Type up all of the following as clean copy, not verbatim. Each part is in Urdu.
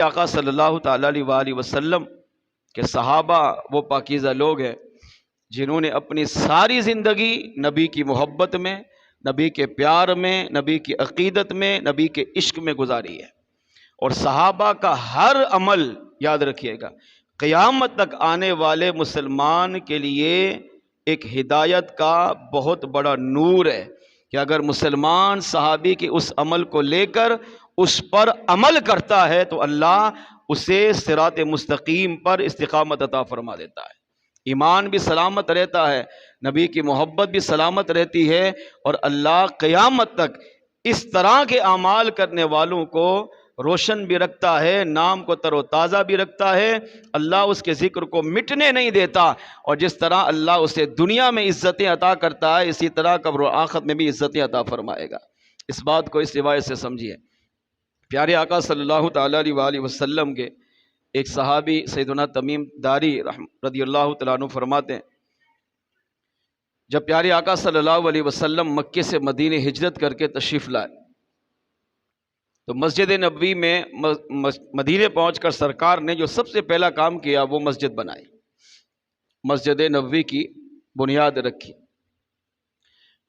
آقا صلی اللہ تعالیٰ علیہ وآلہ وسلم کے صحابہ وہ پاکیزہ لوگ ہیں جنہوں نے اپنی ساری زندگی نبی کی محبت میں، نبی کے پیار میں، نبی کی عقیدت میں، نبی کے عشق میں گزاری ہے۔ اور صحابہ کا ہر عمل یاد رکھیے گا قیامت تک آنے والے مسلمان کے لیے ایک ہدایت کا بہت بڑا نور ہے کہ اگر مسلمان صحابی کے اس عمل کو لے کر اس پر عمل کرتا ہے تو اللہ اسے صراط مستقیم پر استقامت عطا فرما دیتا ہے، ایمان بھی سلامت رہتا ہے، نبی کی محبت بھی سلامت رہتی ہے، اور اللہ قیامت تک اس طرح کے اعمال کرنے والوں کو روشن بھی رکھتا ہے، نام کو تر و تازہ بھی رکھتا ہے، اللہ اس کے ذکر کو مٹنے نہیں دیتا، اور جس طرح اللہ اسے دنیا میں عزتیں عطا کرتا ہے اسی طرح قبر و آخرت میں بھی عزتیں عطا فرمائے گا۔ اس بات کو اس روایت سے سمجھیے۔ پیارے آقا صلی اللہ تعالیٰ علیہ وآلہ وسلم کے ایک صحابی سیدنا تمیم داری رضی اللہ تعالیٰ عنہ فرماتے ہیں جب پیارے آقا صلی اللہ علیہ وسلم مکے سے مدینے ہجرت کر کے تشریف لائے تو مسجد نبوی میں مدینے پہنچ کر سرکار نے جو سب سے پہلا کام کیا وہ مسجد بنائی، مسجد نبوی کی بنیاد رکھی،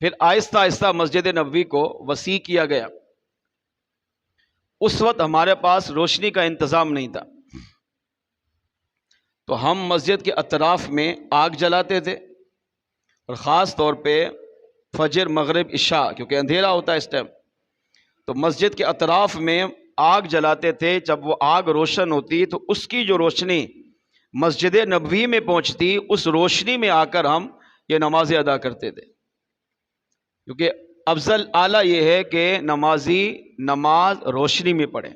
پھر آہستہ آہستہ مسجد نبوی کو وسیع کیا گیا۔ اس وقت ہمارے پاس روشنی کا انتظام نہیں تھا تو ہم مسجد کے اطراف میں آگ جلاتے تھے، اور خاص طور پہ فجر، مغرب، عشاء، کیونکہ اندھیرا ہوتا ہے اس ٹائم، تو مسجد کے اطراف میں آگ جلاتے تھے۔ جب وہ آگ روشن ہوتی تو اس کی جو روشنی مسجد نبوی میں پہنچتی، اس روشنی میں آ کر ہم یہ نمازیں ادا کرتے تھے، کیونکہ افضل اعلیٰ یہ ہے کہ نمازی نماز روشنی میں پڑھے،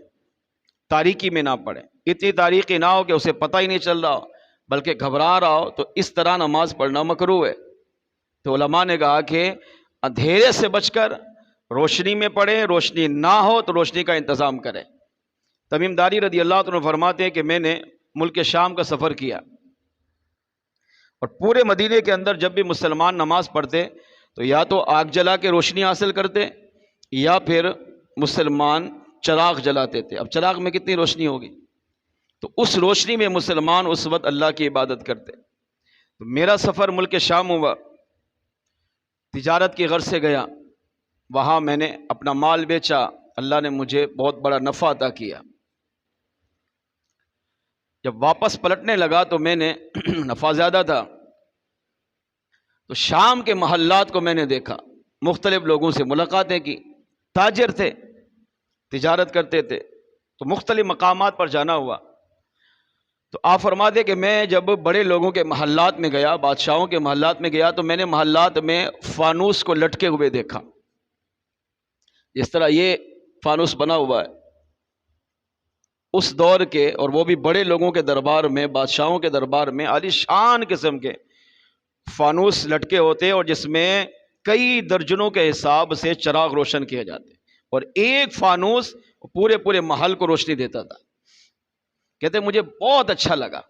تاریکی میں نہ پڑھے، اتنی تاریکی نہ ہو کہ اسے پتہ ہی نہیں چل رہا ہو بلکہ گھبرا رہا ہو، تو اس طرح نماز پڑھنا مکروہ ہے۔ تو علماء نے کہا کہ اندھیرے سے بچ کر روشنی میں پڑھیں، روشنی نہ ہو تو روشنی کا انتظام کریں۔ تمیم داری رضی اللہ عنہ فرماتے ہیں کہ میں نے ملک شام کا سفر کیا، اور پورے مدینے کے اندر جب بھی مسلمان نماز پڑھتے تو یا تو آگ جلا کے روشنی حاصل کرتے یا پھر مسلمان چراغ جلاتے تھے۔ اب چراغ میں کتنی روشنی ہوگی، تو اس روشنی میں مسلمان اس وقت اللہ کی عبادت کرتے۔ تو میرا سفر ملک شام ہوا، تجارت کی غرض سے گیا، وہاں میں نے اپنا مال بیچا، اللہ نے مجھے بہت بڑا نفع عطا کیا۔ جب واپس پلٹنے لگا تو میں نے نفع زیادہ تھا، تو شام کے محلات کو میں نے دیکھا، مختلف لوگوں سے ملاقاتیں کی، تاجر تھے، تجارت کرتے تھے، تو مختلف مقامات پر جانا ہوا۔ تو آپ فرماتے کہ میں جب بڑے لوگوں کے محلات میں گیا، بادشاہوں کے محلات میں گیا، تو میں نے محلات میں فانوس کو لٹکے ہوئے دیکھا، جس طرح یہ فانوس بنا ہوا ہے اس دور کے، اور وہ بھی بڑے لوگوں کے دربار میں، بادشاہوں کے دربار میں عالی شان قسم کے فانوس لٹکے ہوتے، اور جس میں کئی درجنوں کے حساب سے چراغ روشن کیے جاتے، اور ایک فانوس پورے محل کو روشنی دیتا تھا۔ کہتے مجھے بہت اچھا لگا،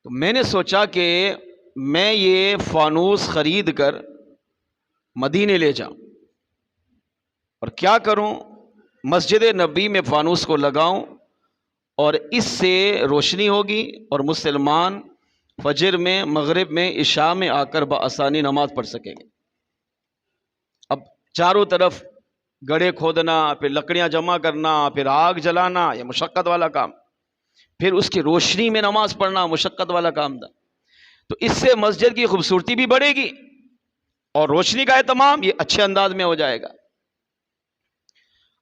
تو میں نے سوچا کہ میں یہ فانوس خرید کر مدینے لے جاؤں، اور کیا کروں، مسجد نبی میں فانوس کو لگاؤں، اور اس سے روشنی ہوگی اور مسلمان فجر میں، مغرب میں، عشاء میں آ کر بآسانی نماز پڑھ سکیں گے۔ اب چاروں طرف گڑھے کھودنا، پھر لکڑیاں جمع کرنا، پھر آگ جلانا، یہ مشقت والا کام، پھر اس کی روشنی میں نماز پڑھنا مشقت والا کام تھا۔ تو اس سے مسجد کی خوبصورتی بھی بڑھے گی اور روشنی کا اہتمام یہ اچھے انداز میں ہو جائے گا۔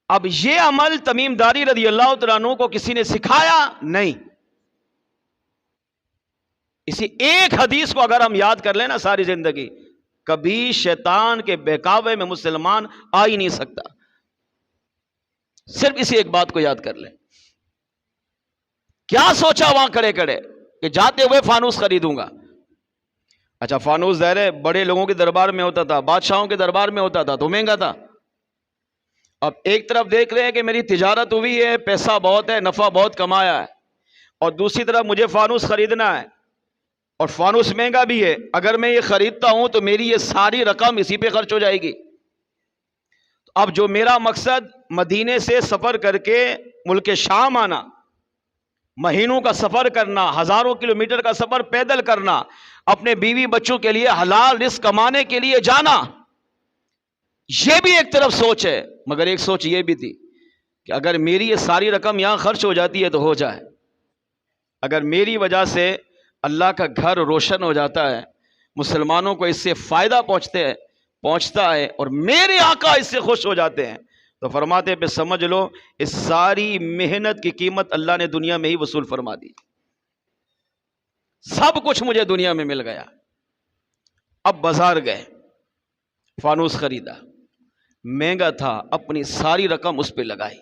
اب یہ عمل تمیم داری رضی اللہ تعالیٰ عنہ کو کسی نے سکھایا نہیں، اسی ایک حدیث کو اگر ہم یاد کر لیں نا ساری زندگی، کبھی شیطان کے بہکاوے میں مسلمان آ ہی نہیں سکتا۔ صرف اسی ایک بات کو یاد کر لیں۔ کیا سوچا وہاں کھڑے کھڑے کہ جاتے ہوئے فانوس خریدوں گا؟ اچھا فانوس ظاہر ہے بڑے لوگوں کے دربار میں ہوتا تھا، بادشاہوں کے دربار میں ہوتا تھا تو مہنگا تھا۔ اب ایک طرف دیکھ رہے ہیں کہ میری تجارت ہوئی ہے، پیسہ بہت ہے، نفع بہت کمایا ہے، اور دوسری طرف مجھے فانوس خریدنا ہے، اور فانوس مہنگا بھی ہے، اگر میں یہ خریدتا ہوں تو میری یہ ساری رقم اسی پہ خرچ ہو جائے گی۔ تو اب جو میرا مقصد مدینے سے سفر کر کے ملک شام آنا، مہینوں کا سفر کرنا، ہزاروں کلومیٹر کا سفر پیدل کرنا، اپنے بیوی بچوں کے لیے حلال رزق کمانے کے لیے جانا، یہ بھی ایک طرف سوچ ہے، مگر ایک سوچ یہ بھی تھی کہ اگر میری یہ ساری رقم یہاں خرچ ہو جاتی ہے تو ہو جائے، اگر میری وجہ سے اللہ کا گھر روشن ہو جاتا ہے، مسلمانوں کو اس سے فائدہ پہنچتا ہے اور میرے آقا اس سے خوش ہو جاتے ہیں، تو فرماتے پہ سمجھ لو اس ساری محنت کی قیمت اللہ نے دنیا میں ہی وصول فرما دی، سب کچھ مجھے دنیا میں مل گیا۔ اب بازار گئے، فانوس خریدا، مہنگا تھا، اپنی ساری رقم اس پہ لگائی،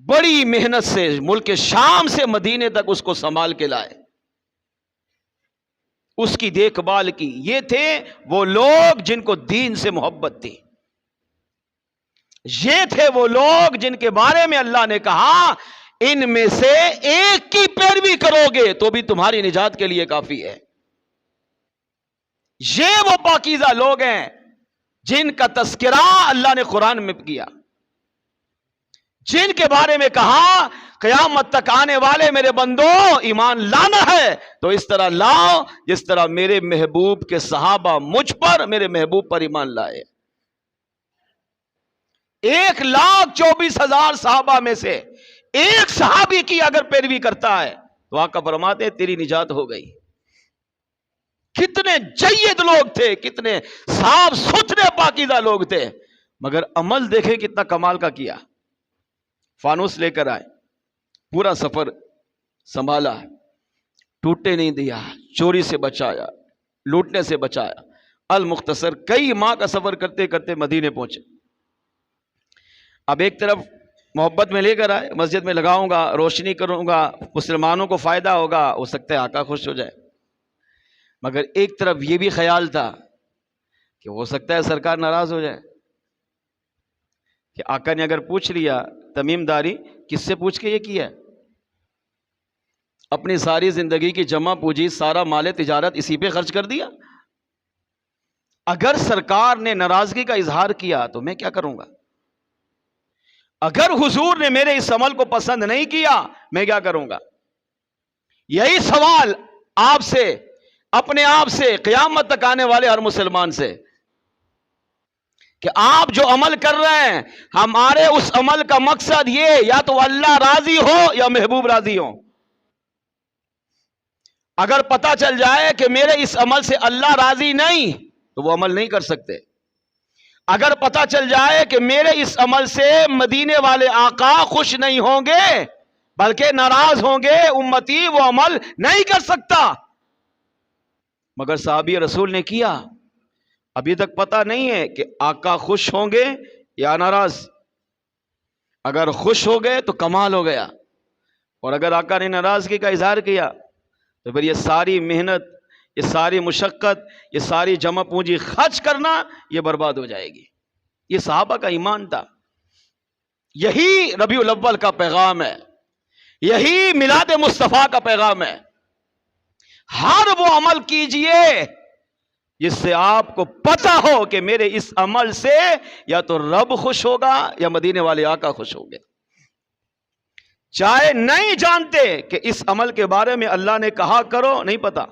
بڑی محنت سے ملک شام سے مدینے تک اس کو سنبھال کے لائے، اس کی دیکھ بھال کی۔ یہ تھے وہ لوگ جن کو دین سے محبت تھی، یہ تھے وہ لوگ جن کے بارے میں اللہ نے کہا ان میں سے ایک کی پیروی کرو گے تو بھی تمہاری نجات کے لیے کافی ہے۔ یہ وہ پاکیزہ لوگ ہیں جن کا تذکرہ اللہ نے قرآن میں کیا، جن کے بارے میں کہا قیامت تک آنے والے میرے بندو ایمان لانا ہے تو اس طرح لاؤ جس طرح میرے محبوب کے صحابہ مجھ پر، میرے محبوب پر ایمان لائے۔ 1,24,000 صحابہ میں سے ایک صحابی کی اگر پیروی کرتا ہے تو آقا فرماتے ہیں تیری نجات ہو گئی۔ کتنے جید لوگ تھے، کتنے صاف ستھرے پاکیزہ لوگ تھے، مگر عمل دیکھیں کتنا کمال کا کیا۔ فانوس لے کر آئے، پورا سفر سنبھالا، ٹوٹے نہیں دیا، چوری سے بچایا، لوٹنے سے بچایا۔ المختصر کئی ماہ کا سفر کرتے کرتے مدینے پہنچے۔ اب ایک طرف محبت میں لے کر آئے، مسجد میں لگاؤں گا، روشنی کروں گا، مسلمانوں کو فائدہ ہوگا، ہو سکتا ہے آقا خوش ہو جائے، مگر ایک طرف یہ بھی خیال تھا کہ ہو سکتا ہے سرکار ناراض ہو جائے، کہ آقا نے اگر پوچھ لیا تمیم داری کس سے پوچھ کے یہ کیا ہے، اپنی ساری زندگی کی جمع پوجی، سارا مال تجارت اسی پہ خرچ کر دیا، اگر سرکار نے ناراضگی کا اظہار کیا تو میں کیا کروں گا، اگر حضور نے میرے اس عمل کو پسند نہیں کیا میں کیا کروں گا۔ یہی سوال آپ سے، اپنے آپ سے، قیامت تک آنے والے ہر مسلمان سے، کہ آپ جو عمل کر رہے ہیں ہمارے اس عمل کا مقصد یہ یا تو اللہ راضی ہو یا محبوب راضی ہو۔ اگر پتہ چل جائے کہ میرے اس عمل سے اللہ راضی نہیں تو وہ عمل نہیں کر سکتے، اگر پتہ چل جائے کہ میرے اس عمل سے مدینے والے آقا خوش نہیں ہوں گے بلکہ ناراض ہوں گے امتی، وہ عمل نہیں کر سکتا۔ مگر صحابی رسول نے کیا، ابھی تک پتہ نہیں ہے کہ آقا خوش ہوں گے یا ناراض، اگر خوش ہو گئے تو کمال ہو گیا، اور اگر آقا نے ناراضگی کا اظہار کیا تو پھر یہ ساری محنت، یہ ساری مشقت، یہ ساری جمع پونجی خرچ کرنا یہ برباد ہو جائے گی۔ یہ صحابہ کا ایمان تھا، یہی ربیع الاول کا پیغام ہے، یہی میلاد مصطفیٰ کا پیغام ہے۔ ہر وہ عمل کیجئے جس سے آپ کو پتہ ہو کہ میرے اس عمل سے یا تو رب خوش ہوگا یا مدینے والے آقا خوش ہوں گے، چاہے نہیں جانتے کہ اس عمل کے بارے میں اللہ نے کہا کرو، نہیں پتا،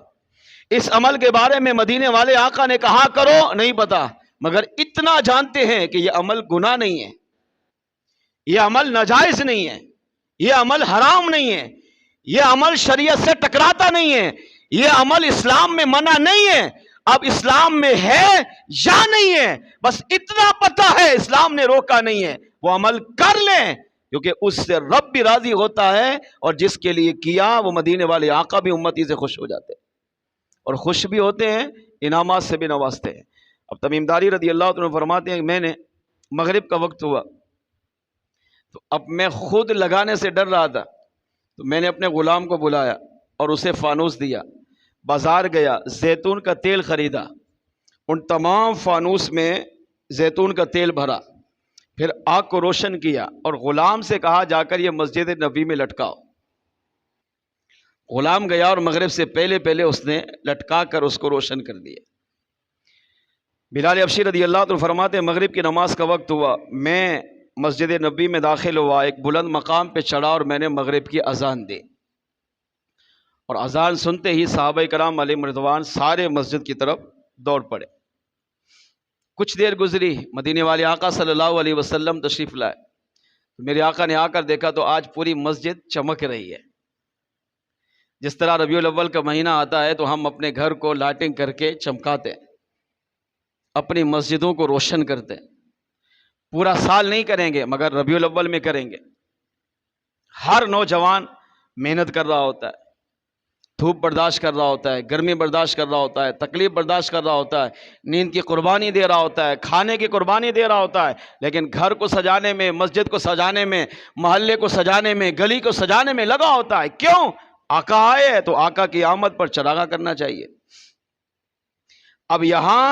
اس عمل کے بارے میں مدینے والے آقا نے کہا کرو، نہیں پتا، مگر اتنا جانتے ہیں کہ یہ عمل گناہ نہیں ہے، یہ عمل ناجائز نہیں ہے، یہ عمل حرام نہیں ہے، یہ عمل شریعت سے ٹکراتا نہیں ہے، یہ عمل اسلام میں منع نہیں ہے۔ اب اسلام میں ہے یا نہیں ہے بس اتنا پتہ ہے، اسلام نے روکا نہیں ہے، وہ عمل کر لیں کیونکہ اس سے رب بھی راضی ہوتا ہے، اور جس کے لیے کیا وہ مدینے والے آقا بھی امتی سے خوش ہو جاتے ہیں، اور خوش بھی ہوتے ہیں، انعامات سے بھی نوازتے ہیں۔ اب تمیم داری رضی اللہ عنہ فرماتے ہیں کہ میں نے مغرب کا وقت ہوا تو اب میں خود لگانے سے ڈر رہا تھا، تو میں نے اپنے غلام کو بلایا اور اسے فانوس دیا، بازار گیا، زیتون کا تیل خریدا، ان تمام فانوس میں زیتون کا تیل بھرا، پھر آگ کو روشن کیا اور غلام سے کہا جا کر یہ مسجد نبی میں لٹکاؤ۔ غلام گیا اور مغرب سے پہلے اس نے لٹکا کر اس کو روشن کر دیا۔ بلال حبشی رضی اللہ عنہ فرماتے ہیں مغرب کی نماز کا وقت ہوا، میں مسجد نبی میں داخل ہوا، ایک بلند مقام پہ چڑھا اور میں نے مغرب کی اذان دی، اور اذان سنتے ہی صحابہ کرام علیہم رضوان سارے مسجد کی طرف دوڑ پڑے۔ کچھ دیر گزری، مدینے والے آقا صلی اللہ علیہ وسلم تشریف لائے، میرے آقا نے آ کر دیکھا تو آج پوری مسجد چمک رہی ہے۔ جس طرح ربیع الاول کا مہینہ آتا ہے تو ہم اپنے گھر کو لائٹنگ کر کے چمکاتے ہیں، اپنی مسجدوں کو روشن کرتے ہیں، پورا سال نہیں کریں گے مگر ربیع الاول میں کریں گے۔ ہر نوجوان محنت کر رہا ہوتا ہے، دھوپ برداشت کر رہا ہوتا ہے، گرمی برداشت کر رہا ہوتا ہے، تکلیف برداشت کر رہا ہوتا ہے، نیند کی قربانی دے رہا ہوتا ہے، کھانے کی قربانی دے رہا ہوتا ہے، لیکن گھر کو سجانے میں، مسجد کو سجانے میں، محلے کو سجانے میں، گلی کو سجانے میں لگا ہوتا ہے۔ کیوں؟ آقا آئے تو آقا کی آمد پر چراغاں کرنا چاہیے۔ اب یہاں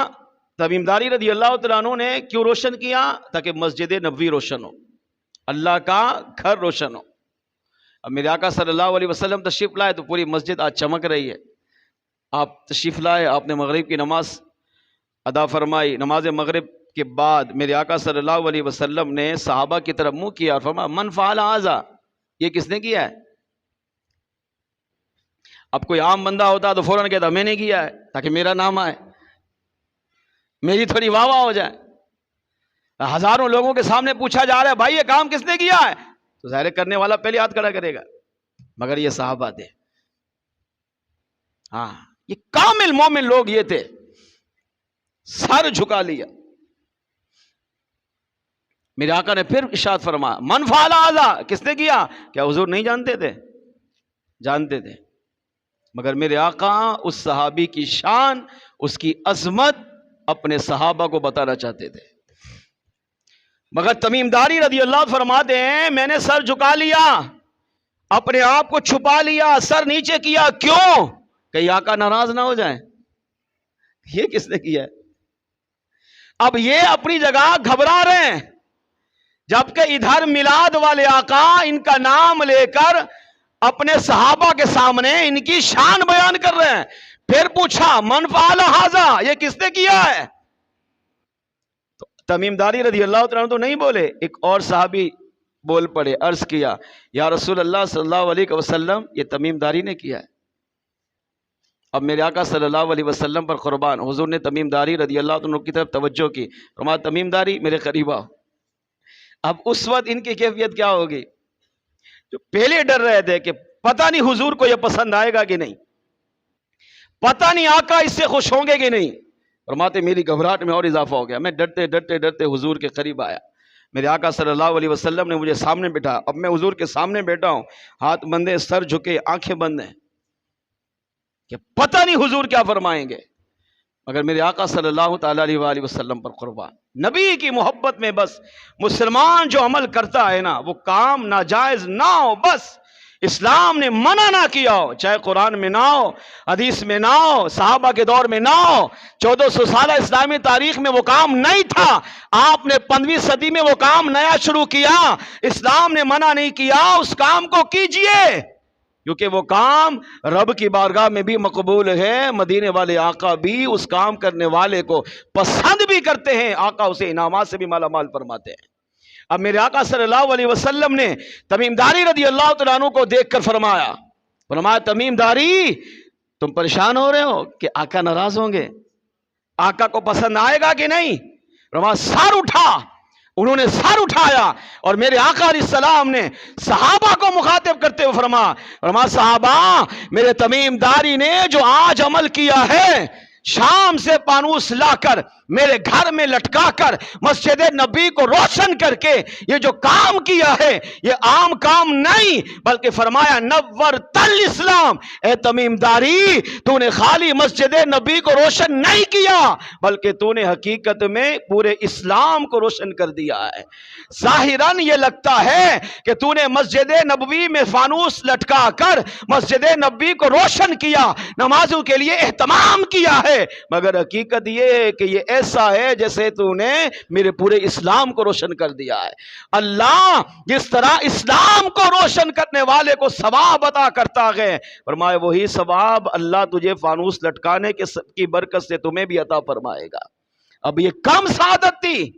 تمیم داری رضی اللہ تعالیٰ عنہ نے کیوں روشن کیا؟ تاکہ مسجد نبوی روشن ہو، اللہ کا گھر روشن ہو۔ اب میرے آقا صلی اللہ علیہ وسلم تشریف لائے تو پوری مسجد آج چمک رہی ہے۔ آپ تشریف لائے، آپ نے مغرب کی نماز ادا فرمائی۔ نماز مغرب کے بعد میرے آقا صلی اللہ علیہ وسلم نے صحابہ کی طرف منہ کیا اور فرمایا من فعل ھذا، یہ کس نے کیا ہے؟ اب کوئی عام بندہ ہوتا تو فوراً کہتا میں نے کیا ہے، تاکہ میرا نام آئے، میری تھوڑی واہ واہ ہو جائے۔ ہزاروں لوگوں کے سامنے پوچھا جا رہا ہے بھائی یہ کام کس نے کیا ہے، تو ظاہر کرنے والا پہلے ہاتھ کھڑا کرے گا، مگر یہ صحابہ تھے۔ ہاں، یہ کامل مومن لوگ یہ تھے، سر جھکا لیا۔ میرے آقا نے پھر ارشاد فرمایا من فعل ھذا، کس نے کیا؟ کیا حضور نہیں جانتے تھے؟ جانتے تھے، مگر میرے آقا اس صحابی کی شان، اس کی عظمت اپنے صحابہ کو بتانا چاہتے تھے۔ مگر تمیم داری رضی اللہ عنہ فرماتے ہیں میں نے سر جھکا لیا، اپنے آپ کو چھپا لیا، سر نیچے کیا۔ کیوں؟ کہ آقا ناراض نہ ہو جائیں۔ یہ کس نے کیا ہے؟ اب یہ اپنی جگہ گھبرا رہے ہیں، جبکہ ادھر میلاد والے آقا ان کا نام لے کر اپنے صحابہ کے سامنے ان کی شان بیان کر رہے ہیں۔ پھر پوچھا من فعل ھذا، یہ کس نے کیا ہے؟ تو تمیم داری رضی اللہ عنہ تو نہیں بولے، ایک اور صحابی بول پڑے، عرض کیا یا رسول اللہ صلی اللہ علیہ وسلم یہ تمیم داری نے کیا ہے۔ اب میرے آقا صلی اللہ علیہ وسلم پر قربان، حضور نے تمیم داری رضی اللہ عنہ کی طرف توجہ کی، فرمایا تمیم داری میرے قریب آؤ۔ اب اس وقت ان کی کیفیت کیا ہوگی؟ جو پہلے ڈر رہے تھے کہ پتہ نہیں حضور کو یہ پسند آئے گا کہ نہیں، پتہ نہیں آقا اس سے خوش ہوں گے کہ نہیں، فرماتے میری گھبراہٹ میں اور اضافہ ہو گیا، میں ڈرتے ڈرتے ڈرتے حضور کے قریب آیا۔ میرے آقا صلی اللہ علیہ وسلم نے مجھے سامنے بٹھا، اب میں حضور کے سامنے بیٹھا ہوں، ہاتھ بندے، سر جھکے، آنکھیں بند ہیں کہ پتہ نہیں حضور کیا فرمائیں گے، مگر میرے آقا صلی اللہ تعالیٰ علیہ وآلہ وسلم پر قربان۔ نبی کی محبت میں بس مسلمان جو عمل کرتا ہے نا وہ کام ناجائز نہ ہو، بس اسلام نے منع نہ کیا ہو، چاہے قرآن میں نہ ہو، حدیث میں نہ ہو، صحابہ کے دور میں نہ ہو، 1400 سالہ اسلامی تاریخ میں وہ کام نہیں تھا، آپ نے 15ویں صدی میں وہ کام نیا شروع کیا، اسلام نے منع نہیں کیا، اس کام کو کیجئے، کیونکہ وہ کام رب کی بارگاہ میں بھی مقبول ہے، مدینے والے آقا بھی اس کام کرنے والے کو پسند بھی کرتے ہیں، آقا اسے انعامات سے بھی مالا مال فرماتے ہیں۔ اب میرے آقا صلی اللہ علیہ وسلم نے تمیم داری رضی اللہ تعالیٰ عنہ کو دیکھ کر فرمایا تمیم داری تم پریشان ہو رہے ہو کہ آقا ناراض ہوں گے، آقا کو پسند آئے گا کہ نہیں؟ فرمایا سر اٹھا، انہوں نے سر اٹھایا اور میرے آقا علیہ السلام نے صحابہ کو مخاطب کرتے ہوئے فرمایا صحابہ میرے تمیم داری نے جو آج عمل کیا ہے، شام سے پانوس لا کر میرے گھر میں لٹکا کر مسجد نبی کو روشن کر کے یہ جو کام کیا ہے یہ عام کام نہیں، بلکہ فرمایا نورت الاسلام، اے تمیم داری تو نے خالی مسجد نبی کو روشن نہیں کیا بلکہ تو نے حقیقت میں پورے اسلام کو روشن کر دیا ہے۔ ظاہراً یہ لگتا ہے کہ تو نے مسجد نبوی میں فانوس لٹکا کر مسجد نبی کو روشن کیا، نمازوں کے لیے اہتمام کیا ہے، مگر حقیقت یہ ہے کہ یہ ایسا ہے جیسے تو نے میرے پورے اسلام کو روشن کر دیا ہے۔ اللہ جس طرح اسلام کو روشن کرنے والے کو ثواب عطا کرتا ہے، فرمائے وہی ثواب اللہ تجھے فانوس لٹکانے کی برکت سے تمہیں بھی عطا فرمائے گا۔ اب یہ کم سعادت تھی.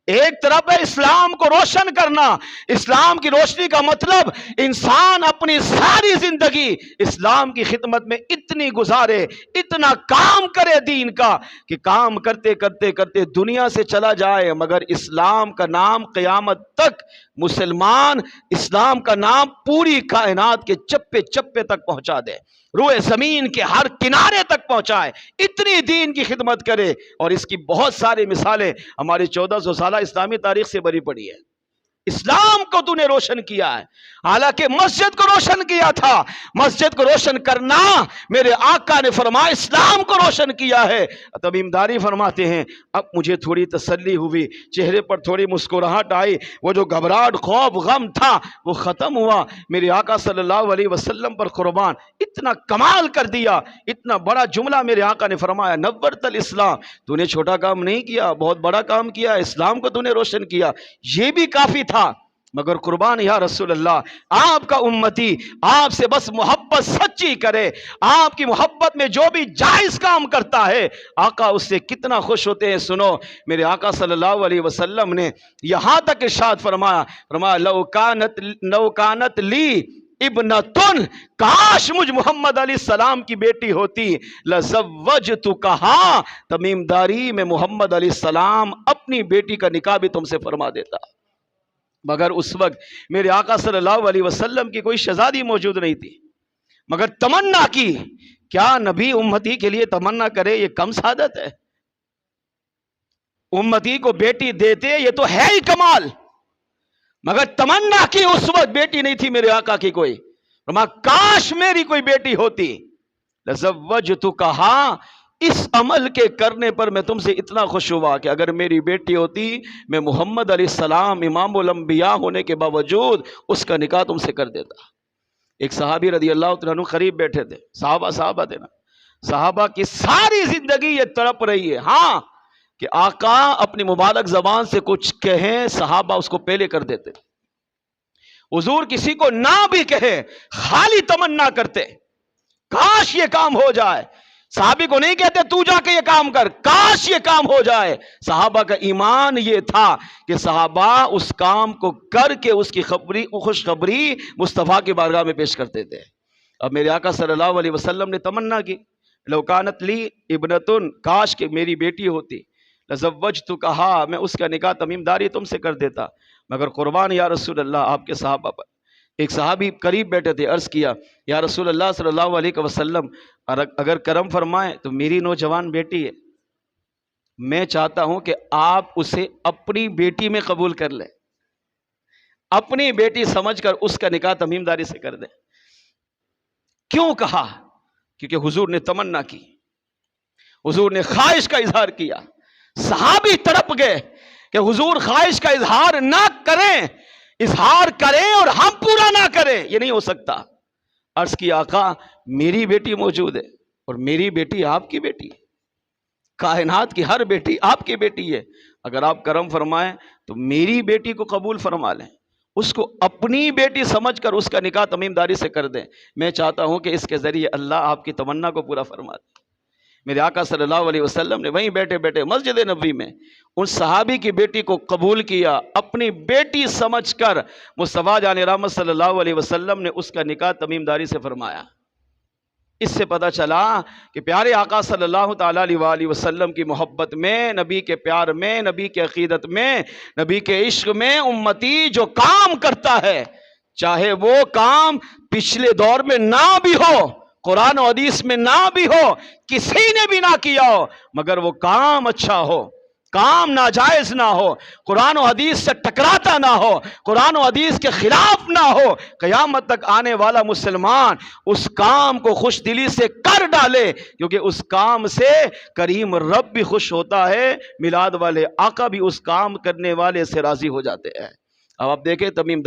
ایک طرف ہے اسلام کو روشن کرنا. اسلام کی روشنی کا مطلب انسان اپنی ساری زندگی اسلام کی خدمت میں اتنی گزارے, اتنا کام کرے دین کا کہ کام کرتے کرتے کرتے دنیا سے چلا جائے, مگر اسلام کا نام قیامت تک, مسلمان اسلام کا نام پوری کائنات کے چپے چپے تک پہنچا دے, روئے زمین کے ہر کنارے تک پہنچائے, اتنی دین کی خدمت کرے. اور اس کی بہت ساری مثالیں ہماری 1400 سالہ اسلامی تاریخ سے بری پڑی ہے. اسلام کو تو نے روشن کیا ہے, حالانکہ مسجد کو روشن کیا تھا. مسجد کو روشن کرنا میرے آقا نے فرمایا اسلام کو روشن کیا ہے. تمیم داری فرماتے ہیں اب مجھے تھوڑی تسلی ہوئی, چہرے پر تھوڑی مسکراہٹ آئی, وہ جو گھبراہٹ خوف غم تھا وہ ختم ہوا. میرے آقا صلی اللہ علیہ وسلم پر قربان اتنا کمال کر دیا, اتنا بڑا جملہ میرے آقا نے فرمایا نورت الاسلام, تو نے چھوٹا کام نہیں کیا, بہت بڑا کام کیا, اسلام کو تو نے روشن کیا. یہ بھی کافی تھا, مگر قربان یا رسول اللہ آپ کا امتی آپ سے بس محبت سچی کرے, آپ کی محبت میں جو بھی جائز کام کرتا ہے آقا اس سے کتنا خوش ہوتے ہیں. سنو میرے آقا صلی اللہ علیہ وسلم نے یہاں تک ارشاد فرمایا لو کانت لی ابنتن, کاش مجھ محمد علیہ السلام کی بیٹی ہوتی, لزوجتکہا, تمیم داری میں محمد علیہ السلام اپنی بیٹی کا نکاح بھی تم سے فرما دیتا. مگر اس وقت میرے آقا صلی اللہ علیہ وسلم کی کوئی شہزادی موجود نہیں تھی, مگر تمنا کی. کیا نبی امتی کے لیے تمنا کرے یہ کم سعادت ہے؟ امتی کو بیٹی دیتے یہ تو ہے ہی کمال, مگر تمنا کی اس وقت بیٹی نہیں تھی میرے آقا کی کوئی. کاش میری کوئی بیٹی ہوتی, لزوجتکہا, اس عمل کے کرنے پر میں تم سے اتنا خوش ہوا کہ اگر میری بیٹی ہوتی میں محمد علیہ السلام امام الانبیاء ہونے کے باوجود اس کا نکاح تم سے کر دیتا. ایک صحابی رضی اللہ عنہ قریب بیٹھے تھے, صحابہ تھے نا, صحابہ کی ساری زندگی یہ تڑپ رہی ہے ہاں کہ آقا اپنی مبارک زبان سے کچھ کہیں, صحابہ اس کو پہلے کر دیتے. حضور کسی کو نہ بھی کہے خالی تمنا کرتے کاش یہ کام ہو جائے. صحابی کو نہیں کہتے تو جا کے یہ کام کر, کاش یہ کام ہو جائے. صحابہ کا ایمان یہ تھا کہ صحابہ اس کام کو کر کے اس کی خوشخبری مصطفیٰ کی بارگاہ میں پیش کرتے تھے. اب میرے آقا صلی اللہ علیہ وسلم نے تمنا کی لو کانت لی ابنتن, کاش کہ میری بیٹی ہوتی, لزوجتکہا, میں اس کا نکاح تمیم داری تم سے کر دیتا. مگر قربان یا رسول اللہ آپ کے صحابہ پر ایک صحابی قریب بیٹھے تھے, عرض کیا یا رسول اللہ صلی اللہ علیہ وسلم اگر کرم فرمائیں تو میری نوجوان بیٹی ہے, میں چاہتا ہوں کہ آپ اسے اپنی بیٹی میں قبول کر لیں, اپنی بیٹی سمجھ کر اس کا نکاح تمیم داری سے کر دیں. کیوں کہا؟ کیونکہ حضور نے تمنا کی, حضور نے خواہش کا اظہار کیا. صحابی تڑپ گئے کہ حضور خواہش کا اظہار نہ کریں, اظہار کریں اور ہم پورا نہ کریں, یہ نہیں ہو سکتا. عرض کی آقا میری بیٹی موجود ہے اور میری بیٹی آپ کی بیٹی ہے, کائنات کی ہر بیٹی آپ کی بیٹی ہے, اگر آپ کرم فرمائیں تو میری بیٹی کو قبول فرما لیں, اس کو اپنی بیٹی سمجھ کر اس کا نکاح تمیم داری سے کر دیں. میں چاہتا ہوں کہ اس کے ذریعے اللہ آپ کی تمنا کو پورا فرما دے. میرے آقا صلی اللہ علیہ وسلم نے وہیں بیٹھے بیٹھے مسجد نبوی میں ان صحابی کی بیٹی کو قبول کیا, اپنی بیٹی سمجھ کر مصطفیٰ جان رحمت صلی اللہ علیہ وسلم نے اس کا نکاح تمیم داری سے فرمایا. اس سے پتہ چلا کہ پیارے آقا صلی اللہ تعالیٰ علیہ وسلم کی محبت میں, نبی کے پیار میں, نبی کے عقیدت میں, نبی کے عشق میں امتی جو کام کرتا ہے, چاہے وہ کام پچھلے دور میں نہ بھی ہو, قرآن و حدیث میں نہ بھی ہو, کسی نے بھی نہ کیا ہو, مگر وہ کام اچھا ہو, کام ناجائز نہ ہو, قرآن و حدیث سے ٹکراتا نہ ہو, قرآن و حدیث کے خلاف نہ ہو, قیامت تک آنے والا مسلمان اس کام کو خوش دلی سے کر ڈالے, کیونکہ اس کام سے کریم رب بھی خوش ہوتا ہے, میلاد والے آقا بھی اس کام کرنے والے سے راضی ہو جاتے ہیں. اب آپ دیکھیں تمیم